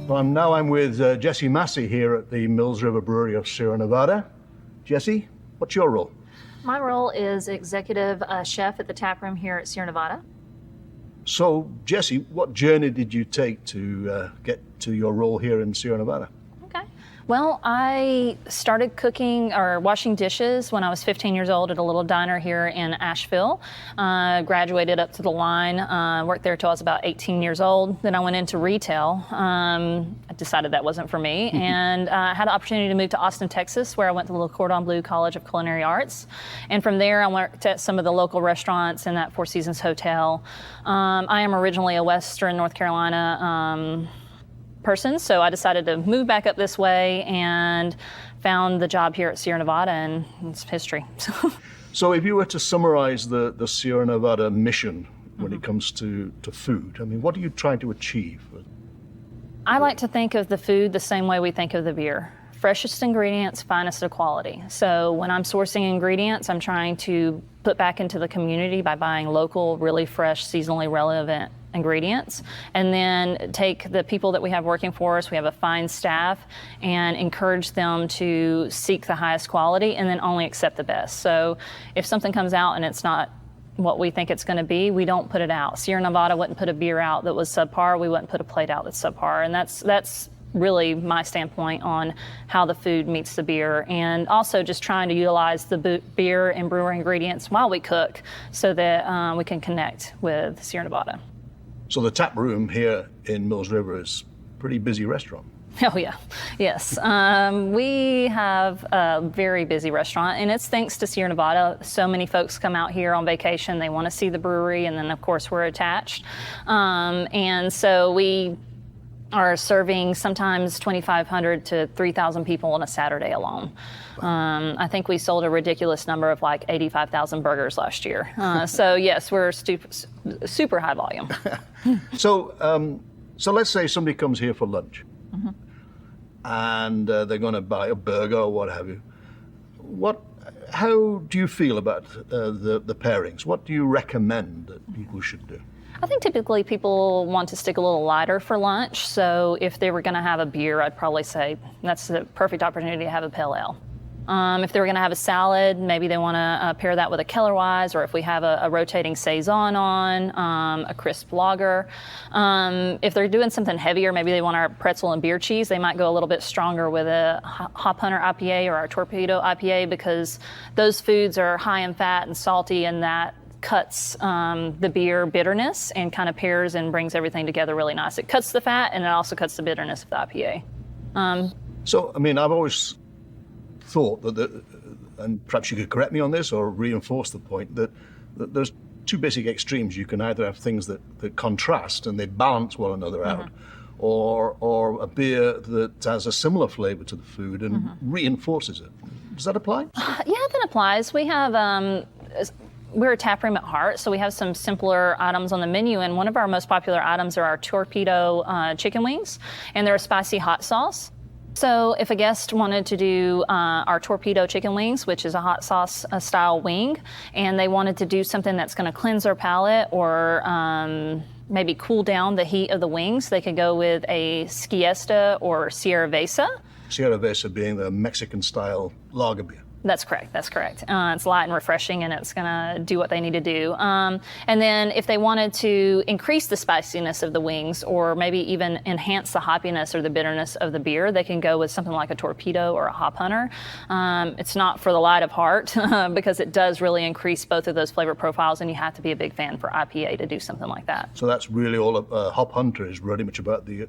Well, I'm with Jesse Massey here at the Mills River Brewery of Sierra Nevada. Jesse, what's your role? My role is executive chef at the tap room here at Sierra Nevada. So, Jesse, what journey did you take to get to your role here in Sierra Nevada? Okay. Well, I started cooking or washing dishes when I was 15 years old at a little diner here in Asheville. Graduated up to the line, worked there till I was about 18 years old. Then I went into retail. I decided that wasn't for me, and I had the opportunity to move to Austin, Texas, where I went to the Cordon Bleu College of Culinary Arts. And from there, I worked at some of the local restaurants in that Four Seasons Hotel. I am originally a Western North Carolina person, so I decided to move back up this way and found the job here at Sierra Nevada, and it's history. So if you were to summarize the Sierra Nevada mission when it comes to food, I mean, what are you trying to achieve? I like to think of the food the same way we think of the beer. Freshest ingredients, finest of quality. So when I'm sourcing ingredients, I'm trying to put back into the community by buying local, really fresh, seasonally relevant ingredients, and then take the people that we have working for us, we have a fine staff, and encourage them to seek the highest quality and then only accept the best. So if something comes out and it's not what we think it's going to be, we don't put it out. Sierra Nevada wouldn't put a beer out that was subpar. We wouldn't put a plate out that's subpar. And that's really my standpoint on how the food meets the beer, and also just trying to utilize the beer and brewer ingredients while we cook so that we can connect with Sierra Nevada. So the tap room here in Mills River is a pretty busy restaurant. Oh yeah, yes. We have a very busy restaurant, and it's thanks to Sierra Nevada. So many folks come out here on vacation. They want to see the brewery, and then of course we're attached. And so we are serving sometimes 2,500 to 3,000 people on a Saturday alone. I think we sold a ridiculous number of like 85,000 burgers last year. So yes, we're super high volume. So let's say somebody comes here for lunch, and they're going to buy a burger or what have you. How do you feel about the pairings? What do you recommend that people should do? I think typically people want to stick a little lighter for lunch. So if they were going to have a beer, I'd probably say that's the perfect opportunity to have a pale ale. If they were going to have a salad, maybe they want to pair that with a Kellerweiss, or if we have a rotating Saison on, a crisp lager. If they're doing something heavier, maybe they want our pretzel and beer cheese, they might go a little bit stronger with a Hop Hunter IPA or our Torpedo IPA, because those foods are high in fat and salty, and that cuts the beer bitterness and kind of pairs and brings everything together really nice. It cuts the fat, and it also cuts the bitterness of the IPA. So, I mean, I've always thought that, and perhaps you could correct me on this or reinforce the point, that there's two basic extremes. You can either have things that contrast and they balance one another out, or a beer that has a similar flavor to the food and reinforces it. Does that apply? Yeah, that applies. We have we're a tap room at heart, so we have some simpler items on the menu, and one of our most popular items are our Torpedo chicken wings, and they're a spicy hot sauce. So if a guest wanted to do our Torpedo chicken wings, which is a hot sauce style wing, and they wanted to do something that's going to cleanse their palate or maybe cool down the heat of the wings, they could go with a Siesta or Sierra Vesa. Sierra Vesa being the Mexican style lager beer. That's correct. It's light and refreshing, and it's going to do what they need to do. And then if they wanted to increase the spiciness of the wings, or maybe even enhance the hoppiness or the bitterness of the beer, they can go with something like a Torpedo or a Hop Hunter. It's not for the light of heart because it does really increase both of those flavor profiles, and you have to be a big fan for IPA to do something like that. So that's really all. Hop Hunter is really much about the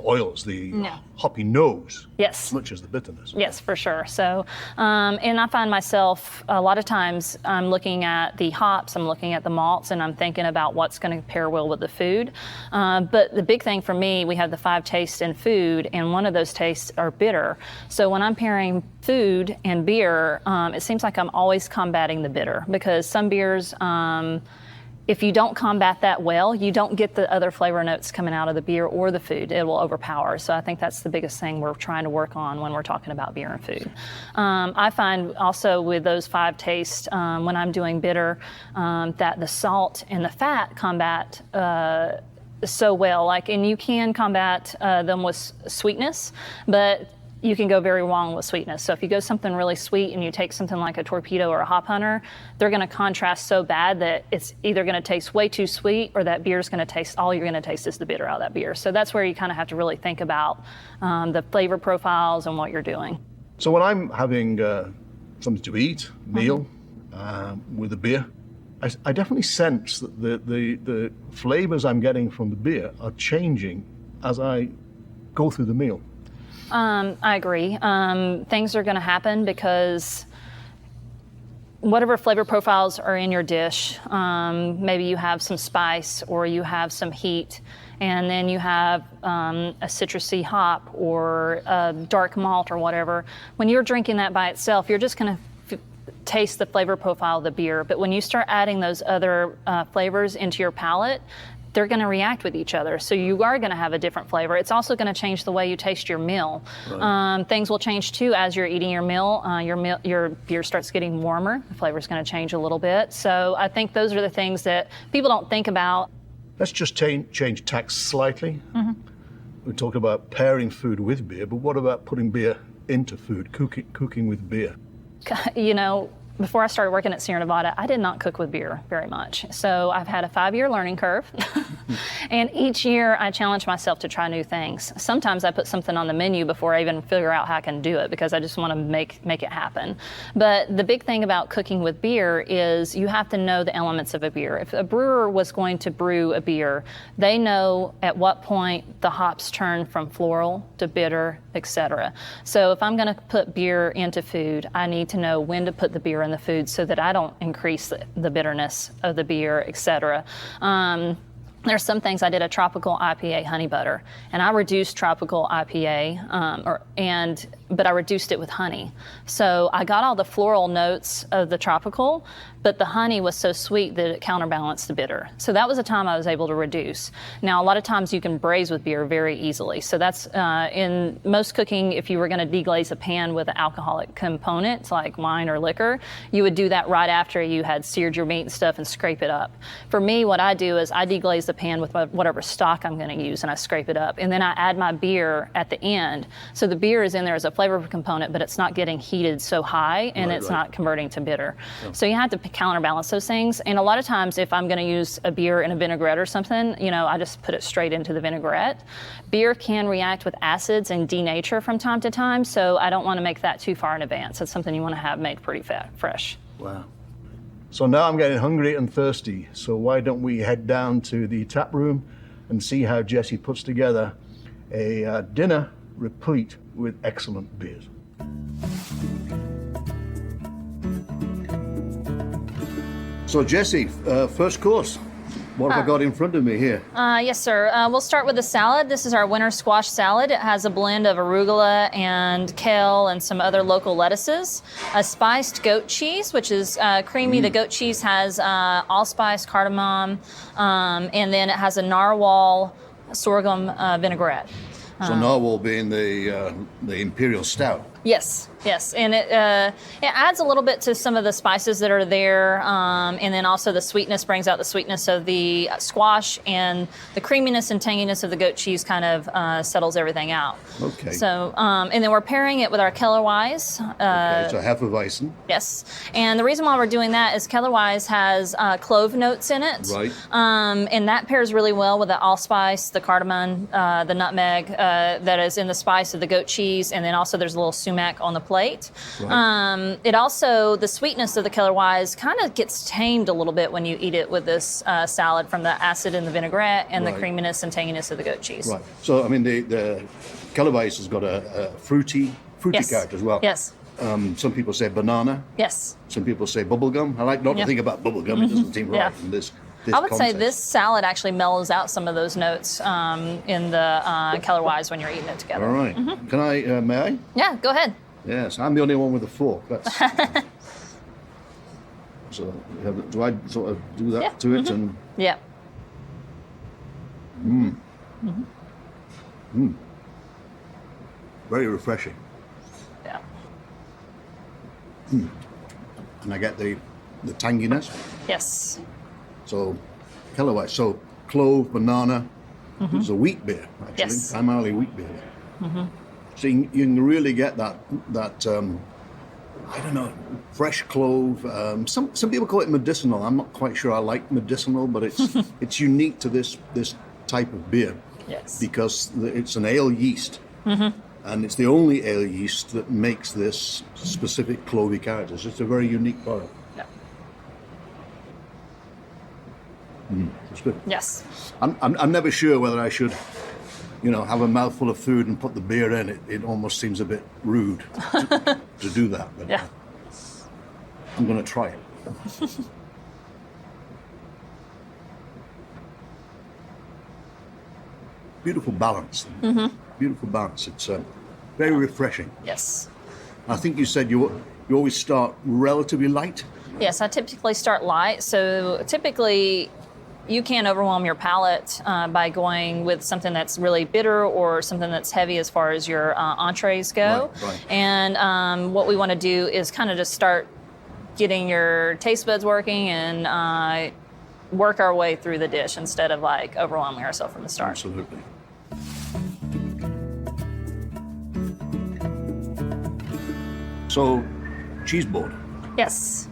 oils, the hoppy nose, yes, as much as the bitterness. Yes, for sure. So, and I find myself a lot of times I'm looking at the hops, I'm looking at the malts, and I'm thinking about what's going to pair well with the food. But the big thing for me, we have the 5 tastes in food, and one of those tastes are bitter. So when I'm pairing food and beer, it seems like I'm always combating the bitter, because some beers, if you don't combat that well, you don't get the other flavor notes coming out of the beer or the food. It will overpower. So I think that's the biggest thing we're trying to work on when we're talking about beer and food. I find also with those 5 tastes, when I'm doing bitter, that the salt and the fat combat so well. Like, and you can combat them with sweetness, but you can go very wrong with sweetness. So if you go something really sweet and you take something like a torpedo or a hop hunter, they're going to contrast so bad that it's either going to taste way too sweet, or that beer's going to taste, all you're going to taste is the bitter out of that beer. So that's where you kind of have to really think about the flavor profiles and what you're doing. So when I'm having something to eat, meal, with a beer, I definitely sense that the flavors I'm getting from the beer are changing as I go through the meal. I agree. Things are going to happen because whatever flavor profiles are in your dish, maybe you have some spice or you have some heat, and then you have a citrusy hop or a dark malt or whatever. When you're drinking that by itself, you're just going to taste the flavor profile of the beer. But when you start adding those other flavors into your palate, they're going to react with each other. So you are going to have a different flavor. It's also going to change the way you taste your meal. Right. Things will change too as you're eating your meal. Your beer starts getting warmer. The flavor's going to change a little bit. So I think those are the things that people don't think about. Let's just change tack slightly. We talked about pairing food with beer, but what about putting beer into food, cooking with beer? You know, before I started working at Sierra Nevada, I did not cook with beer very much. So I've had a 5-year learning curve. And each year I challenge myself to try new things. Sometimes I put something on the menu before I even figure out how I can do it, because I just want to make it happen. But the big thing about cooking with beer is you have to know the elements of a beer. If a brewer was going to brew a beer, they know at what point the hops turn from floral to bitter, etc. So if I'm going to put beer into food, I need to know when to put the beer in the food so that I don't increase the bitterness of the beer, etc. There's some things. I did a tropical IPA honey butter, and I reduced tropical IPA, but I reduced it with honey. So I got all the floral notes of the tropical, but the honey was so sweet that it counterbalanced the bitter. So that was a time I was able to reduce. Now, a lot of times you can braise with beer very easily. So that's in most cooking, if you were going to deglaze a pan with an alcoholic component, like wine or liquor, you would do that right after you had seared your meat and stuff and scrape it up. For me, what I do is I deglaze the pan with whatever stock I'm going to use, and I scrape it up. And then I add my beer at the end. So the beer is in there as a flavor component, but it's not getting heated so high, and it's not converting to bitter. Yeah. So you have to counterbalance those things. And a lot of times, if I'm going to use a beer in a vinaigrette or something, I just put it straight into the vinaigrette. Beer can react with acids and denature from time to time, so I don't want to make that too far in advance. It's something you want to have made pretty fresh. Wow. So now I'm getting hungry and thirsty. So why don't we head down to the tap room and see how Jesse puts together a dinner replete with excellent beers. So Jesse, first course. What have I got in front of me here? Yes, sir. We'll start with the salad. This is our winter squash salad. It has a blend of arugula and kale and some other local lettuces. A spiced goat cheese, which is creamy. The goat cheese has allspice, cardamom, and then it has a narwhal sorghum vinaigrette. So narwhal being the imperial stout. Yes, and it adds a little bit to some of the spices that are there, and then also the sweetness brings out the sweetness of the squash, and the creaminess and tanginess of the goat cheese kind of settles everything out. Okay. So, and then we're pairing it with our Kellerweis. Okay, so Hefeweizen. Yes, and the reason why we're doing that is Kellerweis has clove notes in it. Right. And that pairs really well with the allspice, the cardamom, the nutmeg that is in the spice of the goat cheese, and then also there's a little sumac on the plate. Right. It also, the sweetness of the Kellerweis kind of gets tamed a little bit when you eat it with this salad from the acid in the vinaigrette and the creaminess and tanginess of the goat cheese. Right. So, I mean, the Kellerweis has got a fruity character as well. Yes. Some people say banana. Yes. Some people say bubblegum. I like not to think about bubblegum. It doesn't seem right in this I would context. say this salad actually mellows out some of those notes in the Kellerweis when you're eating it together. All right. Can I, may I? Yeah, go ahead. Yes, I'm the only one with a fork. That's so. Do I sort of do that to it and? Yeah. Very refreshing. Yeah. And I get the tanginess. Yes. So, Kellerweis. So clove, banana, It's a wheat beer, actually, Yes. primarily wheat beer. So you can really get that I don't know, fresh clove. Some people call it medicinal. I'm not quite sure I like medicinal, but it's unique to this type of beer. Yes. Because it's an ale yeast, and it's the only ale yeast that makes this specific clovey character. So it's a very unique product. Yeah. It's good. Yes. I'm never sure whether I should, have a mouthful of food and put the beer in. It almost seems a bit rude to do that. But Yeah. I'm going to try it. Beautiful balance. Beautiful balance. It's very refreshing. Yes. I think you said you always start relatively light. Yes, I typically start light. So typically, you can't overwhelm your palate by going with something that's really bitter or something that's heavy as far as your entrees go. Right. And what we want to do is kind of just start getting your taste buds working and work our way through the dish instead of like overwhelming ourselves from the start. Absolutely. So, cheese board. Yes.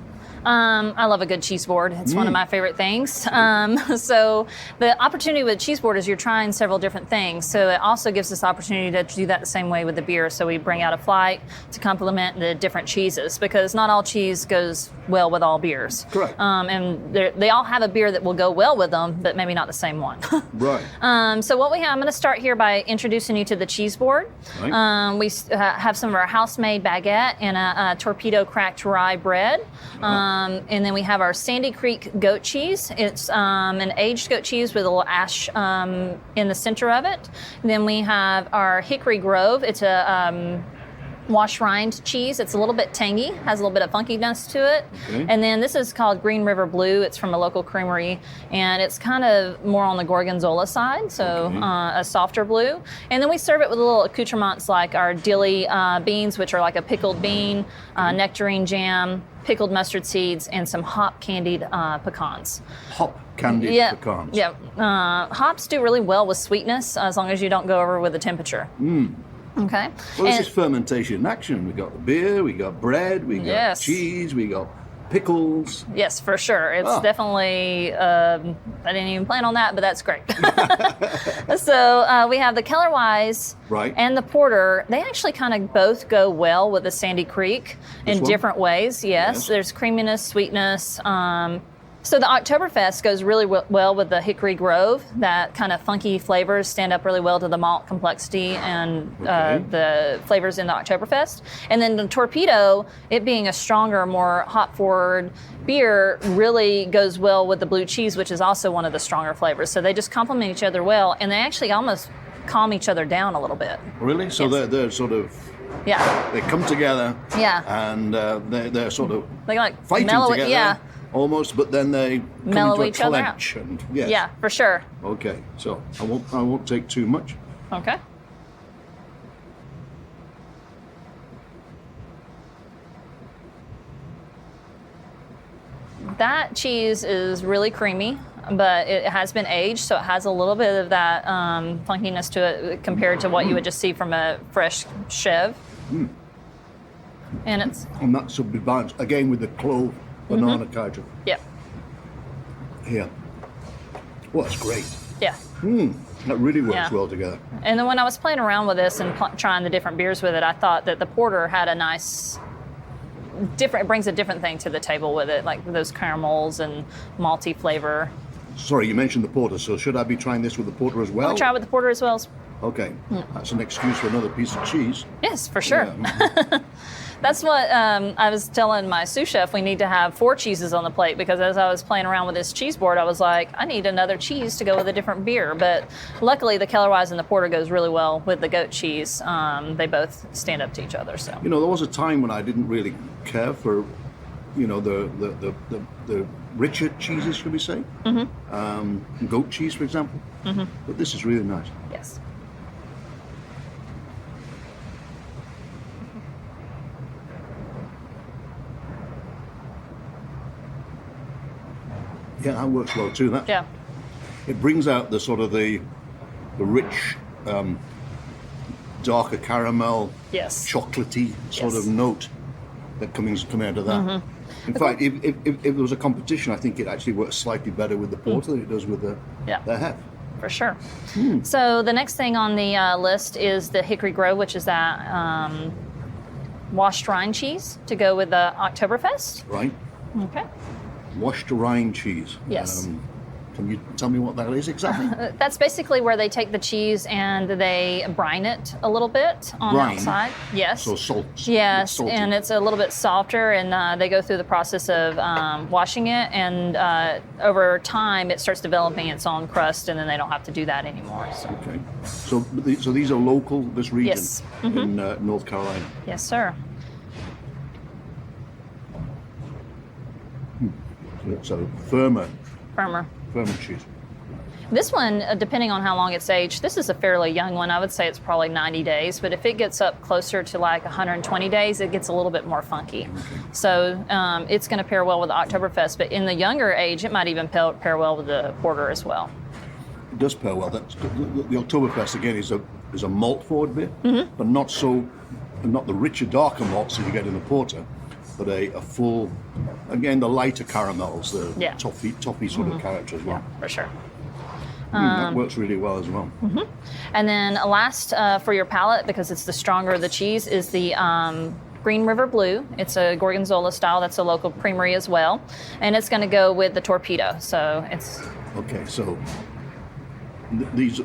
I love a good cheese board. It's one of my favorite things. So the opportunity with cheese board is you're trying several different things. So it also gives us opportunity to do that the same way with the beer. So we bring out a flight to complement the different cheeses because not all cheese goes well with all beers. Correct. And they all have a beer that will go well with them, but maybe not the same one. Right. So what we have, I'm going to start here by introducing you to the cheese board. Right. We have some of our house-made baguette and a torpedo cracked rye bread. And then we have our Sandy Creek goat cheese. It's an aged goat cheese with a little ash in the center of it. And then we have our Hickory Grove. It's a wash rind cheese. It's a little bit tangy, has a little bit of funkiness to it. Okay. And then this is called Green River Blue. It's from a local creamery, and it's kind of more on the gorgonzola side, so a softer blue. And then we serve it with little accoutrements like our dilly beans, which are like a pickled bean, nectarine jam, pickled mustard seeds, and some hop candied pecans. Hop candied pecans. Yeah. Hops do really well with sweetness as long as you don't go over with the temperature. Okay. Well, this is fermentation in action. We got the beer, we got bread, we got Yes. cheese, we got pickles. Yes, for sure. It's definitely, I didn't even plan on that, but that's great. So we have the Keller Wise Right. and the Porter. They actually kind of both go well with the Sandy Creek in one? different ways. Yes. There's creaminess, sweetness. So the Oktoberfest goes really well with the Hickory Grove. That kind of funky flavors stand up really well to the malt complexity and the flavors in the Oktoberfest. And then the Torpedo, it being a stronger, more hop-forward beer, really goes well with the blue cheese, which is also one of the stronger flavors. So they just complement each other well, and they actually almost calm each other down a little bit. Really? So Yes. they're sort of, Yeah. they come together. Yeah. And they're sort of They like fighting mellow together. it. Yeah. Almost, but then they come Mellow into a each other out. clench. And, yes. Yeah, for sure. Okay, so I won't take too much. Okay. That cheese is really creamy, but it has been aged, so it has a little bit of that funkiness to it compared to what you would just see from a fresh chev. And it's, And that should be balanced again with the clove banana character yeah, here. Well, that's great. yeah. That really works Yeah. well together. And then when I was playing around with this and trying the different beers with it, I thought that the porter had a nice, different. It brings a different thing to the table with it, like those caramels and malty flavor. Sorry, you mentioned the porter, so should I be trying this with the porter as well? I'll try with the porter as well. Okay, that's an excuse for another piece of cheese. Yes, for sure. Yeah. That's what I was telling my sous chef. We need to have 4 cheeses on the plate because as I was playing around with this cheese board, I was like, I need another cheese to go with a different beer. But luckily, the Keller Wise and the porter goes really well with the goat cheese. They both stand up to each other. So You know, there was a time when I didn't really care for, the richer cheeses, should we say? Goat cheese, for example. But this is really nice. yes. Yeah, that works well too. Yeah. It brings out the sort of the rich, darker caramel, Yes. chocolatey sort Yes. of note that coming out of that. In fact, if there was a competition, I think it actually works slightly better with the porter than it does with Yeah. the hef. For sure. So the next thing on the list is the Hickory Grove, which is that washed rind cheese to go with the Oktoberfest. Right? Okay. Washed rind cheese. Yes. Can you tell me what that is exactly? That's basically where they take the chease and they brine it a little bit on the Brine? outside. Yes. So salt. Yes, salty. and it's a little bit softer, and they go through the process of washing it, and over time it starts developing its own crust, and then they don't have to do that anymore. So. Okay. So these are local, this region Yes. in North Carolina. Yes, sir. So firmer Firmer. cheese. This one, depending on how long it's aged, this is a fairly young one. I would say it's probably 90 days, but if it gets up closer to like 120 days, it gets a little bit more funky. So it's going to pair well with the Oktoberfest, but in the younger age, it might even pair well with the porter as well. It does pair well. That's the Oktoberfest again is a malt forward beer, but not the richer, darker malts that you get in the porter, but a full, again, the lighter caramels, the Yeah. toffee sort of character as well. For sure. That works really well as well. And then last for your palate, because it's the stronger of the cheese, is the Green River Blue. It's a Gorgonzola style. That's a local creamery as well, and it's going to go with the Torpedo. So it's Okay, so these,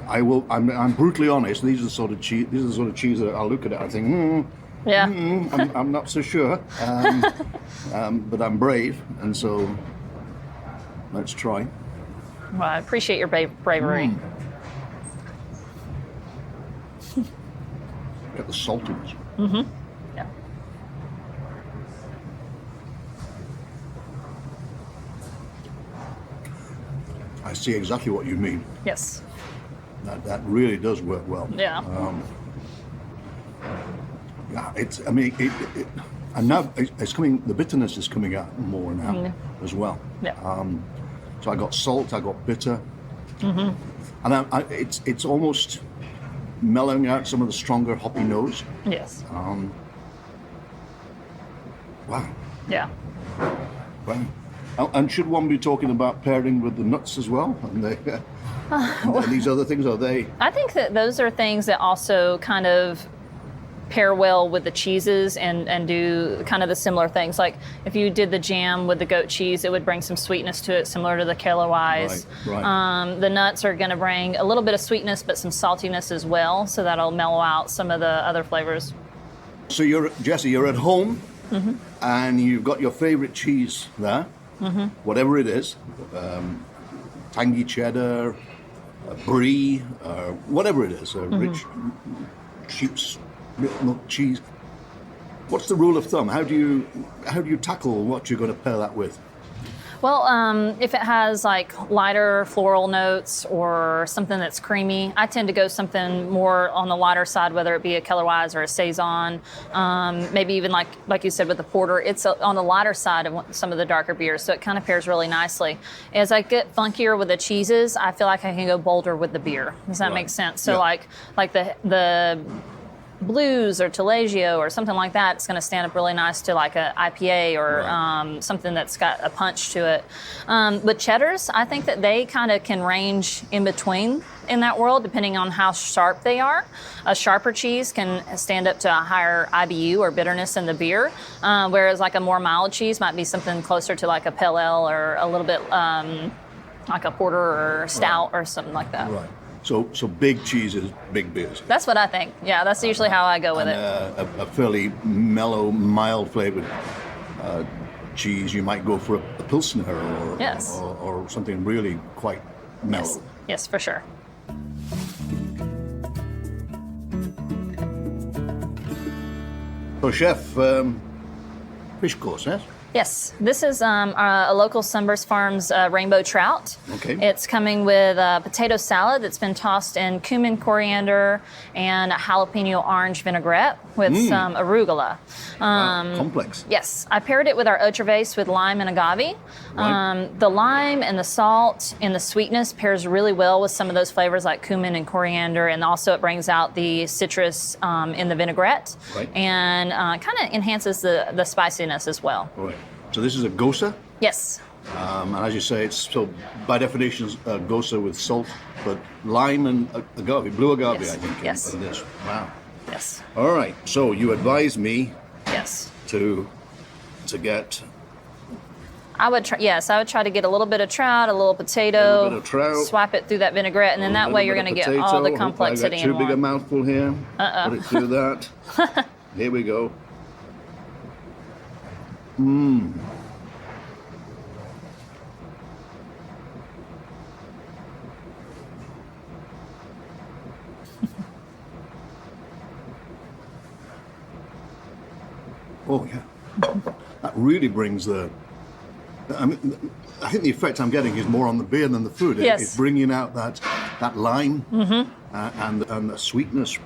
I'm brutally honest. These are the sort of cheese. These are the sort of cheese that I look at it. I think, yeah. I'm not so sure, but I'm brave, and so let's try. Well, I appreciate your bravery. Get the saltiness. Yeah. I see exactly what you mean. Yes. That really does work well. Yeah. Yeah, it's. I mean, and now it's coming. The bitterness is coming out more now as well. Yeah. So I got salt, I got bitter, and it's almost mellowing out some of the stronger hoppy notes. Yes. Wow. Yeah. Wow. And should one be talking about pairing with the nuts as well? And and these other things, are they? I think that those are things that also kind of pair well with the cheeses and do kind of the similar things. Like if you did the jam with the goat cheese, it would bring some sweetness to it, similar to the Kellerweiss. Right. The nuts are going to bring a little bit of sweetness, but some saltiness as well, so that'll mellow out some of the other flavors. So Jesse, you're at home, and you've got your favorite cheese there, whatever it is, tangy cheddar, brie, whatever it is, rich sheep's milk cheese. What's the rule of thumb? How do you tackle what you're going to pair that with? Well, if it has like lighter floral notes or something that's creamy, I tend to go something more on the lighter side, whether it be a Kellerweiss or a Saison. Maybe even like you said with the porter, it's on the lighter side of some of the darker beers, so it kind of pairs really nicely. As I get funkier with the cheeses, I feel like I can go bolder with the beer. Does that make sense? So Yeah. like the blues or Taleggio or something like that, it's going to stand up really nice to like a IPA or something that's got a punch to it. With cheddars, I think that they kind of can range in between in that world, depending on how sharp they are. A sharper cheese can stand up to a higher IBU or bitterness in the beer, whereas like a more mild cheese might be something closer to like a pale ale or a little bit like a porter or stout or something like that. Right. So big cheeses, big beers. That's what I think. Yeah, that's usually how I go with it. A fairly mellow, mild flavored cheese, you might go for a Pilsner or Yes. or something really quite mellow. Yes, for sure. So, Chef, fish course, yes? Yes, this is a local Sunburst Farms rainbow trout. Okay. It's coming with a potato salad that's been tossed in cumin, coriander, and a jalapeno orange vinaigrette with some arugula. Complex. Yes, I paired it with our otra vase with lime and agave. Right. The lime and the salt and the sweetness pairs really well with some of those flavors like cumin and coriander, and also it brings out the citrus in the vinaigrette, Right. and kind of enhances the spiciness as well. Right. So this is a gosa, Yes. and as you say, it's so by definition a gosa with salt, but lime and agave, blue agave, Yes. I think. Yes. In this. Wow. Yes. All right. So you advise me Yes. to get I would try. Yes, I would try to get a little bit of trout, a little potato, A little bit of trout. swap it through that vinaigrette, and then that way you're going to get all the complexity I in got too big a one. mouthful here. Put it through that. Here we go. Oh yeah, that really brings the. I mean, I think the effect I'm getting is more on the beer than the food. Yes. It's bringing out that lime and the sweetness.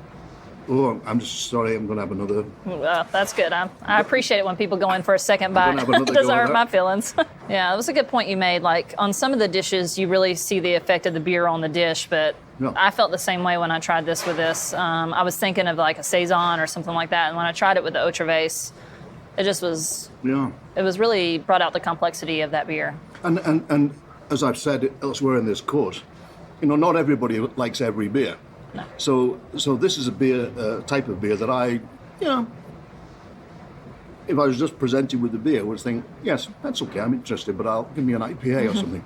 Oh, I'm just sorry. I'm going to have another. Well, that's good. I appreciate it when people go in for a second bite. gonna have another It doesn't go at hurt that. my feelings. Yeah, that was a good point you made. Like on some of the dishes, you really see the effect of the beer on the dish, but Yeah. I felt the same way when I tried this with this. I was thinking of like a saison or something like that, and when I tried it with the otra vase, it just was. Yeah. It was really brought out the complexity of that beer. And as I've said elsewhere in this course, not everybody likes every beer. No. So this is a beer type of beer that I, if I was just presented with the beer, would think, yes, that's okay, I'm interested, but give me an IPA or something.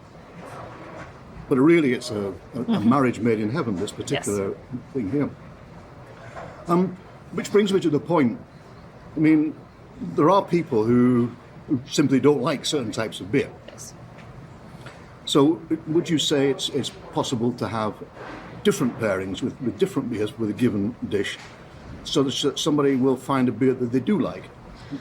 But really, it's a marriage made in heaven. This particular thing here. Which brings me to the point. I mean, there are people who simply don't like certain types of beer. Yes. So would you say it's possible to have different pairings with different beers with a given dish so that somebody will find a beer that they do like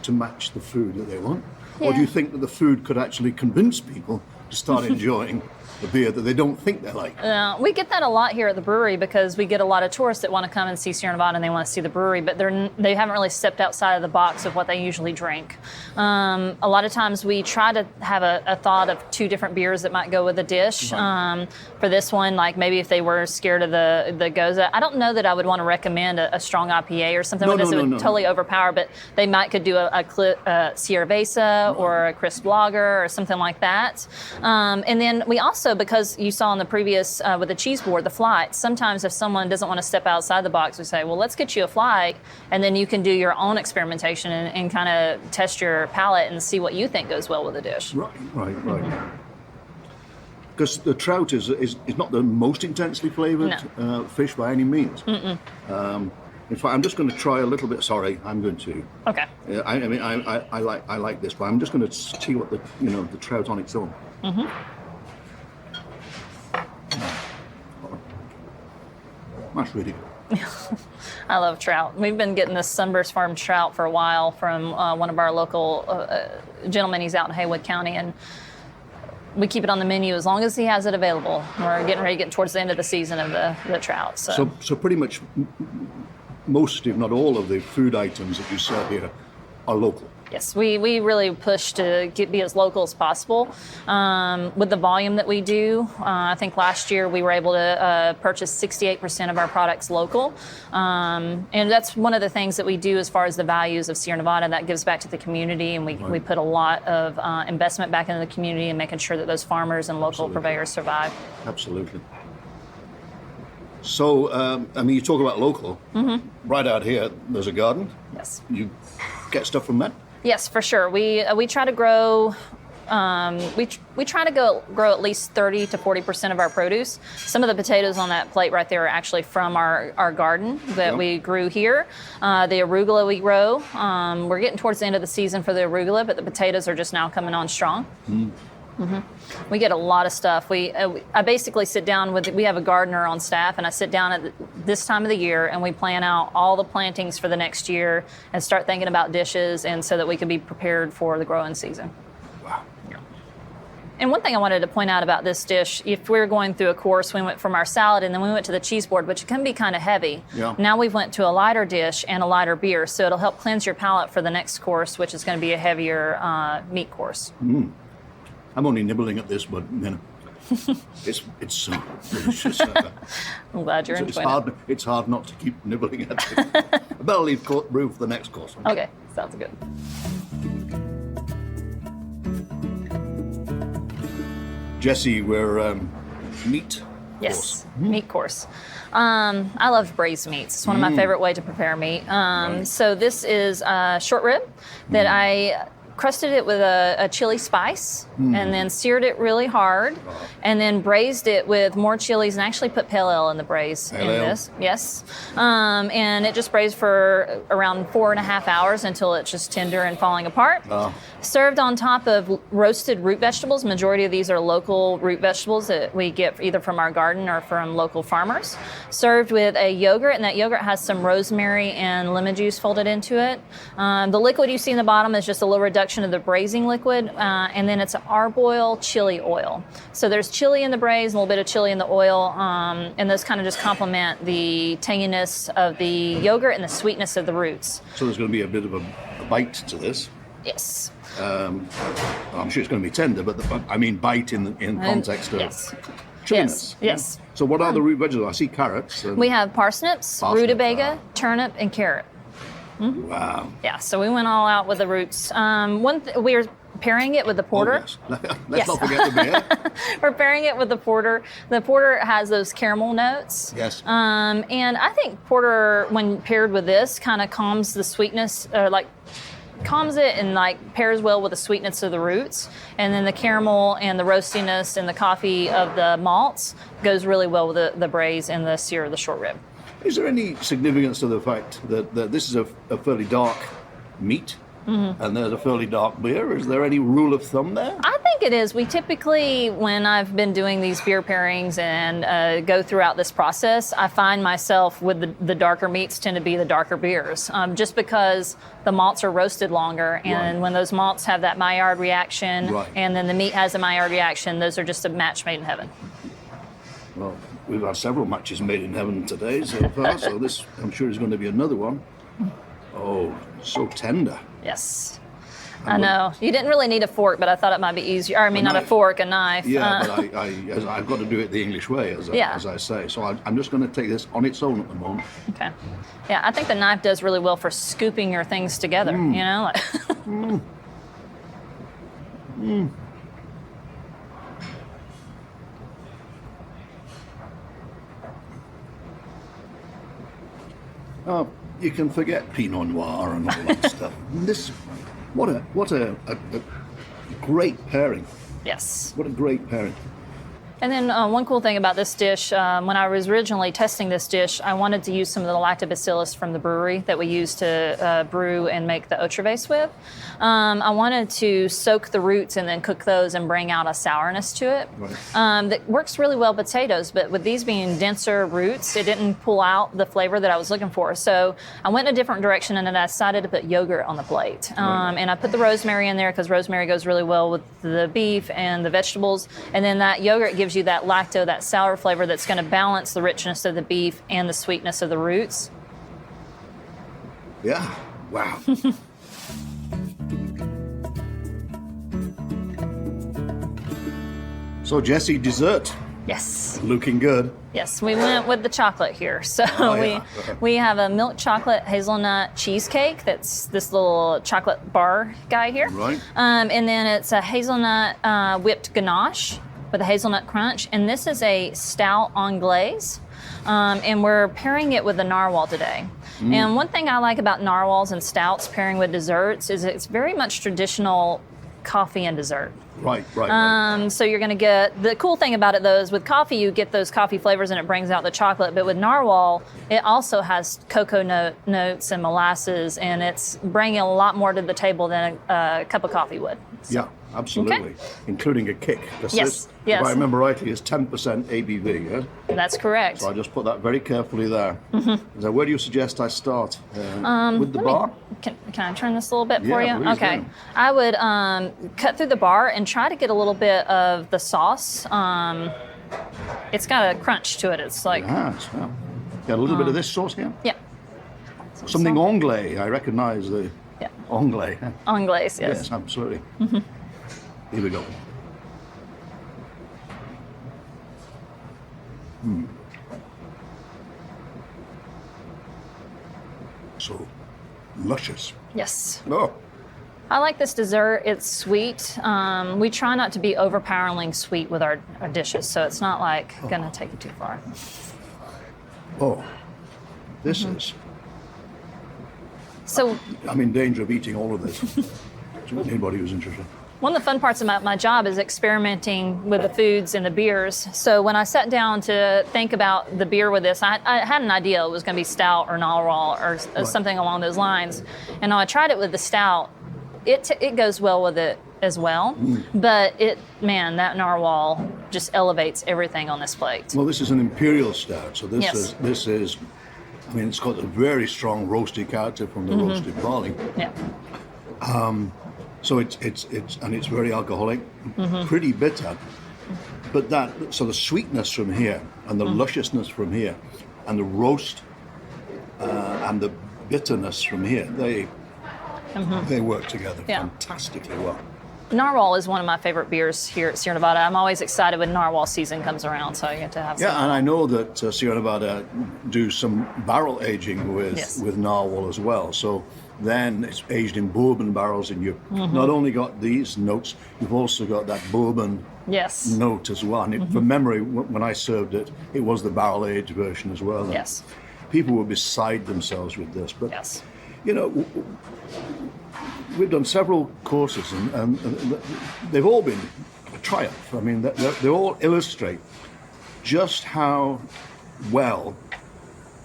to match the food that they want? Or do Yeah. you think that the food could actually convince people to start enjoying the beer that they don't think they like? We get that a lot here at the brewery because we get a lot of tourists that want to come and see Sierra Nevada and they want to see the brewery, but they haven't really stepped outside of the box of what they usually drink. A lot of times we try to have a thought of two different beers that might go with a dish. Right. For this one, like maybe if they were scared of the Goza, I don't know that I would want to recommend a strong IPA or something No, like this. no, It would no, no. totally overpower, but they could do a Sierra Besa or a Crisp Lager or something like that. And then we also, because you saw in the previous with the cheese board, the flight, sometimes if someone doesn't want to step outside the box, we say, well, let's get you a flight, and then you can do your own experimentation and kind of test your palate and see what you think goes well with the dish. Right. Because the trout is not the most intensely flavored fish by any means. In fact, I'm just going to try a little bit. Sorry, I'm going to. Okay. I like this, but I'm just going to see what the trout on its own. That's really good. I love trout. We've been getting this Sunburst Farm trout for a while from one of our local gentlemen. He's out in Haywood County, and we keep it on the menu as long as he has it available. We're getting ready to get towards the end of the season of the trout. So pretty much most, if not all, of the food items that you sell here are local. Yes, we really push to be as local as possible. With the volume that we do, I think last year we were able to purchase 68% of our products local. And that's one of the things that we do as far as the values of Sierra Nevada. That gives back to the community, and we put a lot of investment back into the community and making sure that those farmers and local purveyors survive. Absolutely. So, you talk about local. Right out here, there's a garden. Yes. You get stuff from that? Yes, for sure. We try to grow. We try to grow at least 30 to 40% of our produce. Some of the potatoes on that plate right there are actually from our garden that we grew here. The arugula we grow. We're getting towards the end of the season for the arugula, but the potatoes are just now coming on strong. We get a lot of stuff. I basically sit down we have a gardener on staff, and I sit down at this time of the year, and we plan out all the plantings for the next year and start thinking about dishes, and so that we can be prepared for the growing season. Wow. And one thing I wanted to point out about this dish, if we were going through a course, we went from our salad and then we went to the cheese board, which can be kind of heavy. Yeah. Now we've went to a lighter dish and a lighter beer, so it'll help cleanse your palate for the next course, which is going to be a heavier meat course. I'm only nibbling at this, but it's so delicious. I'm glad you're enjoying it. It's hard not to keep nibbling at it. I better leave room for the next course. Okay, sounds good. Jesse, we're meat. Yes, course. meat course. I love braised meats. It's one of my favorite ways to prepare meat. So this is short rib that I crusted it with a chili spice and then seared it really hard and then braised it with more chilies and actually put pale ale in the braise in this. Yes. And it just braised for around 4.5 hours until it's just tender and falling apart. Served on top of roasted root vegetables. Majority of these are local root vegetables that we get either from our garden or from local farmers. Served with a yogurt, and that yogurt has some rosemary and lemon juice folded into it. The liquid you see in the bottom is just a little reduction of the braising liquid, and then it's an arboil chili oil. So there's chili in the braise, a little bit of chili in the oil, and those kind of just complement the tanginess of the yogurt and the sweetness of the roots. So there's going to be a bit of a bite to this. Yes. I'm sure it's going to be tender, but I mean bite in context of chilliness. Yes. So what are the root vegetables? I see carrots. We have parsnips, rutabaga, turnip, and carrot. Wow. Yeah, so we went all out with the roots. We are pairing it with the porter. Oh, yes. Let's not forget the beer. We're pairing it with the porter. The porter has those caramel notes. Yes. And I think porter, when paired with this, kind of calms the sweetness, calms it and pairs well with the sweetness of the roots. And then the caramel and the roastiness and the coffee of the malts goes really well with the braise and the sear of the short rib. Is there any significance to the fact that this is a fairly dark meat and there's a fairly dark beer? Is there any rule of thumb there? I think it is. We typically, when I've been doing these beer pairings and go throughout this process, I find myself with the darker meats tend to be the darker beers, just because the malts are roasted longer, and when those malts have that Maillard reaction, and then the meat has a Maillard reaction, those are just a match made in heaven. Well, we've had several matches made in heaven today so far, so this, I'm sure, is going to be another one. Oh, so tender. Yes. I know. You didn't really need a fork, but I thought it might be easier. Or, I mean, not a fork, a knife. Yeah, but I've got to do it the English way, as I say. So I'm just going to take this on its own at the moment. Okay. Yeah, I think the knife does really well for scooping your things together, you know? Oh, you can forget Pinot Noir and all that stuff. What a great pairing. Yes. What a great pairing. And then one cool thing about this dish, when I was originally testing this dish, I wanted to use some of the lactobacillus from the brewery that we use to brew and make the Otravase with. I wanted to soak the roots and then cook those and bring out a sourness to it. That works really well with potatoes, but with these being denser roots, it didn't pull out the flavor that I was looking for. So I went in a different direction, and then I decided to put yogurt on the plate. And I put the rosemary in there because rosemary goes really well with the beef and the vegetables. And then that yogurt gives you that lacto, that sour flavor that's going to balance the richness of the beef and the sweetness of the roots. Yeah. Wow. So, Jesse, dessert. Yes. Looking good. Yes, we went with the chocolate here. So we have a milk chocolate hazelnut cheesecake. That's this little chocolate bar guy here. Right. And then it's a hazelnut whipped ganache with a hazelnut crunch. And this is a stout anglaise. And we're pairing it with the narwhal today. And one thing I like about narwhals and stouts pairing with desserts is it's very much traditional coffee and dessert. Right. So you're going to get, the cool thing about it though is with coffee you get those coffee flavors and it brings out the chocolate, but with narwhal it also has cocoa notes and molasses, and it's bringing a lot more to the table than a cup of coffee would. So. Yeah. absolutely. Including a kick. This Yes, is, yes. If I remember rightly, is 10% ABV, yes? That's correct. So I'll just put that very carefully there. So where do you suggest I start? With the Let me- bar? Can I turn this a little bit for Yeah, you? please Okay. do. I would cut through the bar and try to get a little bit of the sauce. It's got a crunch to it. It's like, Yes, yeah. Got a little bit of this sauce here. yeah. Something anglais. I recognise the Yeah. anglais. Anglaise, yes. Yes, absolutely. Here we go. So luscious. Yes. Oh, I like this dessert. It's sweet. We try not to be overpoweringly sweet with our dishes, so it's not like going to take it too far. oh. This is. So I'm in danger of eating all of this. To anybody who's interested. one of the fun parts of my job is experimenting with the foods and the beers. So when I sat down to think about the beer with this, I had an idea it was going to be stout or narwhal or something along those lines. And I tried it with the stout. It goes well with it as well. But that narwhal just elevates everything on this plate. Well, this is an imperial stout, so this Yes. is. I mean, it's got a very strong roasty character from the roasted barley. Yeah. So it's very alcoholic, pretty bitter. But the sweetness from here and the lusciousness from here, and the roast and the bitterness from here, they work together Yeah. fantastically well. Narwhal is one of my favorite beers here at Sierra Nevada. I'm always excited when narwhal season comes around, so you get to have some. Yeah, and I know that Sierra Nevada do some barrel aging with narwhal as well. So then it's aged in bourbon barrels, and you've not only got these notes, you've also got that bourbon Yes. note as well. And from memory, when I served it, it was the barrel aged version as well. And Yes. people were beside themselves with this. But Yes. you know, we've done several courses, and they've all been a triumph. I mean, they all illustrate just how well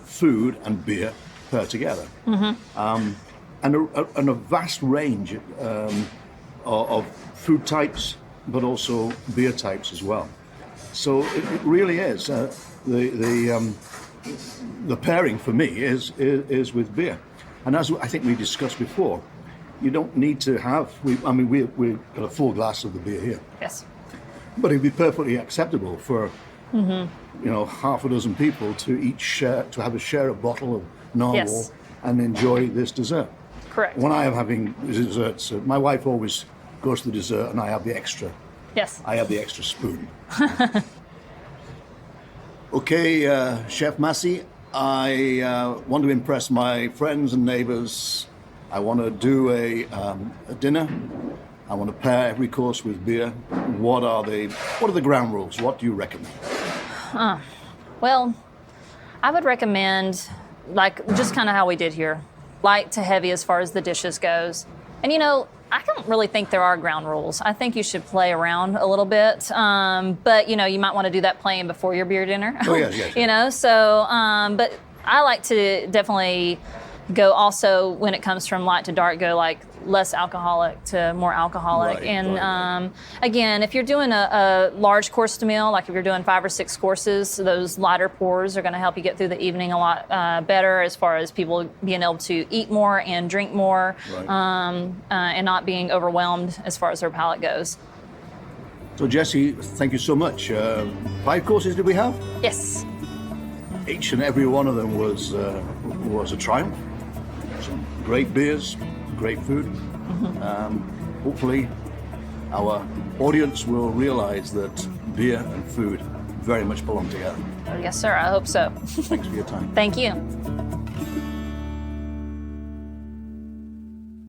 food and beer pair together. And a vast range of food types, but also beer types as well. So it really is the pairing for me is with beer. And as I think we discussed before, you don't need to have. We've got a full glass of the beer here, Yes. but it'd be perfectly acceptable for half a dozen people to share a bottle of narwhal Yes. and enjoy this dessert. Correct. When I am having desserts, my wife always goes to the dessert, and I have the extra. Yes. I have the extra spoon. Okay, Chef Massey, I want to impress my friends and neighbors. I want to do a dinner. I want to pair every course with beer. What are the ground rules? What do you recommend? Well, I would recommend, just kind of how we did here, light to heavy as far as the dishes goes. And I don't really think there are ground rules. I think you should play around a little bit, but you might want to do that playing before your beer dinner. Oh yes. But I like to definitely go also when it comes from light to dark, go like less alcoholic to more alcoholic. Right. Again, if you're doing a large course meal, like if you're doing 5 or 6 courses, those lighter pours are going to help you get through the evening a lot better as far as people being able to eat more and drink more, Right. and not being overwhelmed as far as their palate goes. So Jesse, thank you so much. 5 courses did we have? Yes. Each and every one of them was a triumph. Some great beers, great food. Hopefully, our audience will realize that beer and food very much belong together. Yes, sir. I hope so. Thanks for your time. Thank you.